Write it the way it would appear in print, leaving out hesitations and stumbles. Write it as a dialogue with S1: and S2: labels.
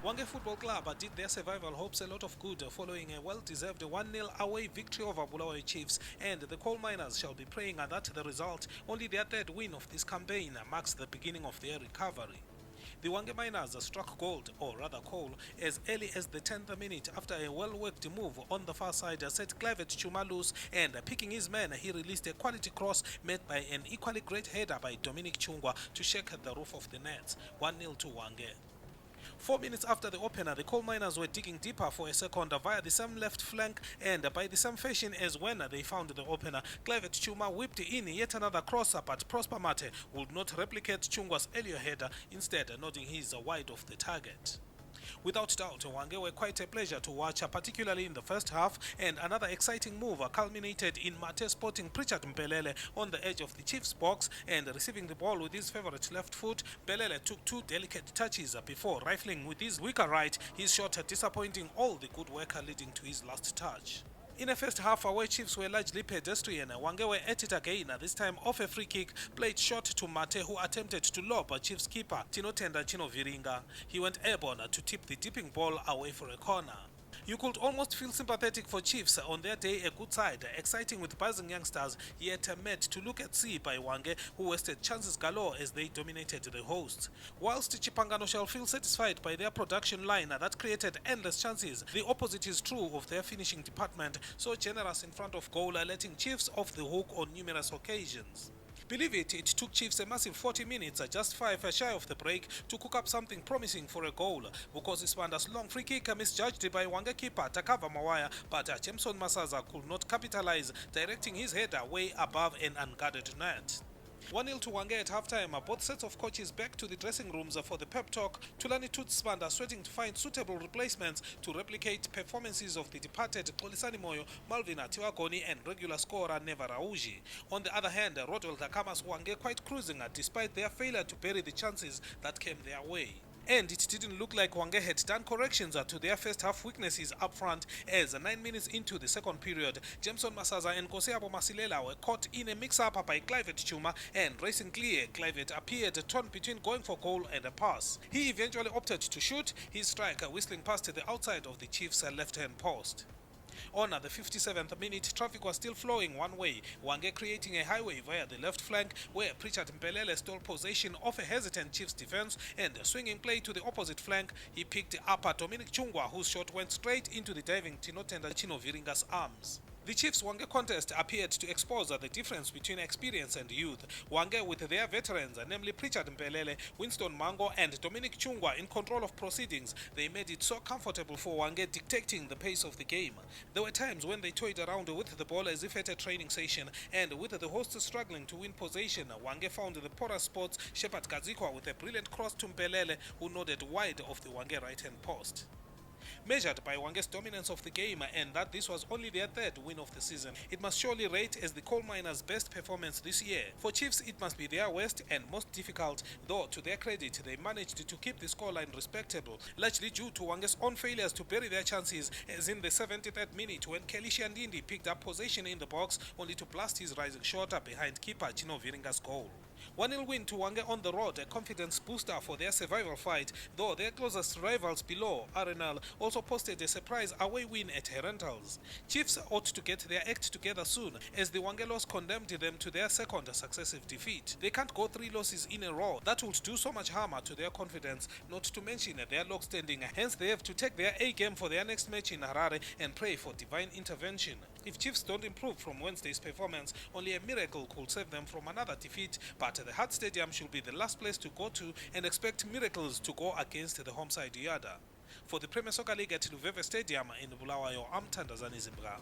S1: Hwange Football Club did their survival hopes a lot of good following a well-deserved 1-0 away victory over Byo Chiefs, and the coal miners shall be praying that the result, only their third win of this campaign, marks the beginning of their recovery. The Hwange Miners struck gold, or rather coal, as early as the 10th minute after a well-worked move on the far side set Luveve Stadium loose, and picking his man, he released a quality cross met by an equally great header by Dominic Chungwa to shake the roof of the nets, 1-0 to Hwange. 4 minutes after the opener, the coal miners were digging deeper for a second via the same left flank, and by the same fashion as when they found the opener, Luveve Stadium whipped in yet another crosser, but Prosper Mate would not replicate Chungwa's earlier header, instead nodding his wide of the target. Without doubt, Hwange were quite a pleasure to watch, particularly in the first half, and another exciting move culminated in Mate spotting Pritchard Mpelele on the edge of the Chiefs box, and receiving the ball with his favorite left foot, Mpelele took two delicate touches before rifling with his weaker right, his shot disappointing all the good work leading to his last touch. In the first half, away Chiefs were largely pedestrian. Hwange were at it again, this time off a free kick, played short to Mate, who attempted to lob Chiefs keeper Tinotenda Chinoviringa. He went airborne to tip the dipping ball away for a corner. You could almost feel sympathetic for Chiefs, on their day a good side, exciting with buzzing youngsters, yet made to look at sea by Hwange, who wasted chances galore as they dominated the hosts. Whilst Chipangano shall feel satisfied by their production line that created endless chances, the opposite is true of their finishing department, so generous in front of goal, letting Chiefs off the hook on numerous occasions. Believe it, it took Chiefs a massive 40 minutes, just 5 shy of the break, to cook up something promising for a goal, because Ispanda's long free kick misjudged by Hwange keeper Takava Mawaya, but Jameson Masaza could not capitalize, directing his header way above an unguarded net. 1-0 to Hwange at halftime, both sets of coaches back to the dressing rooms for the pep talk, Tulani Tutsibanda sweating to find suitable replacements to replicate performances of the departed Xolisani Moyo, Malvin Tiwagoni and regular scorer Neva Rauji. On the other hand, Rodwell Dakama's Hwange quite cruising despite their failure to bury the chances that came their way. And it didn't look like Hwange had done corrections to their first half weaknesses up front, as 9 minutes into the second period, Jameson Masaza and Koseabo Masilela were caught in a mix-up by Luveve Stadium, and racing clear, Luveve appeared torn between going for goal and a pass. He eventually opted to shoot, his strike whistling past the outside of the Chiefs' left-hand post. On the 57th minute, traffic was still flowing one way, Hwange creating a highway via the left flank, where Pritchard Mpelele stole possession of a hesitant Chiefs defense, and swinging play to the opposite flank, he picked up Dominic Chungwa, whose shot went straight into the diving Tinotenda Chinoviringa's arms. The Chiefs Hwange contest appeared to expose the difference between experience and youth. Hwange, with their veterans, namely Pritchard Mpelele, Winston Mango and Dominic Chungwa, in control of proceedings, they made it so comfortable for Hwange, dictating the pace of the game. There were times when they toyed around with the ball as if at a training session, and with the hosts struggling to win possession, Hwange found the poorer spots, Shepard Kazikwa with a brilliant cross to Mpelele, who nodded wide of the Hwange right-hand post. Measured by Hwange's dominance of the game, and that this was only their third win of the season, it must surely rate as the coal miners' best performance this year. For Chiefs, it must be their worst and most difficult, though to their credit, they managed to keep the scoreline respectable, largely due to Hwange's own failures to bury their chances, as in the 73rd minute when Kelishi Ndindi picked up possession in the box, only to blast his rising shot behind keeper Chino Viringa's goal. 1-0 win to Hwange on the road, a confidence booster for their survival fight, though their closest rivals below, RNL, also posted a surprise away win at Herentals. Chiefs ought to get their act together soon, as the Hwange loss condemned them to their second successive defeat. They can't go 3 losses in a row, that would do so much harm to their confidence, not to mention their log standing, hence they have to take their A game for their next match in Harare and pray for divine intervention. If Chiefs don't improve from Wednesday's performance, only a miracle could save them from another defeat, but the Hart Stadium should be the last place to go to, and expect miracles to go against the home side Yada. For the Premier Soccer League at Luveve Stadium in Bulawayo, I'm Tandazani Zimbra.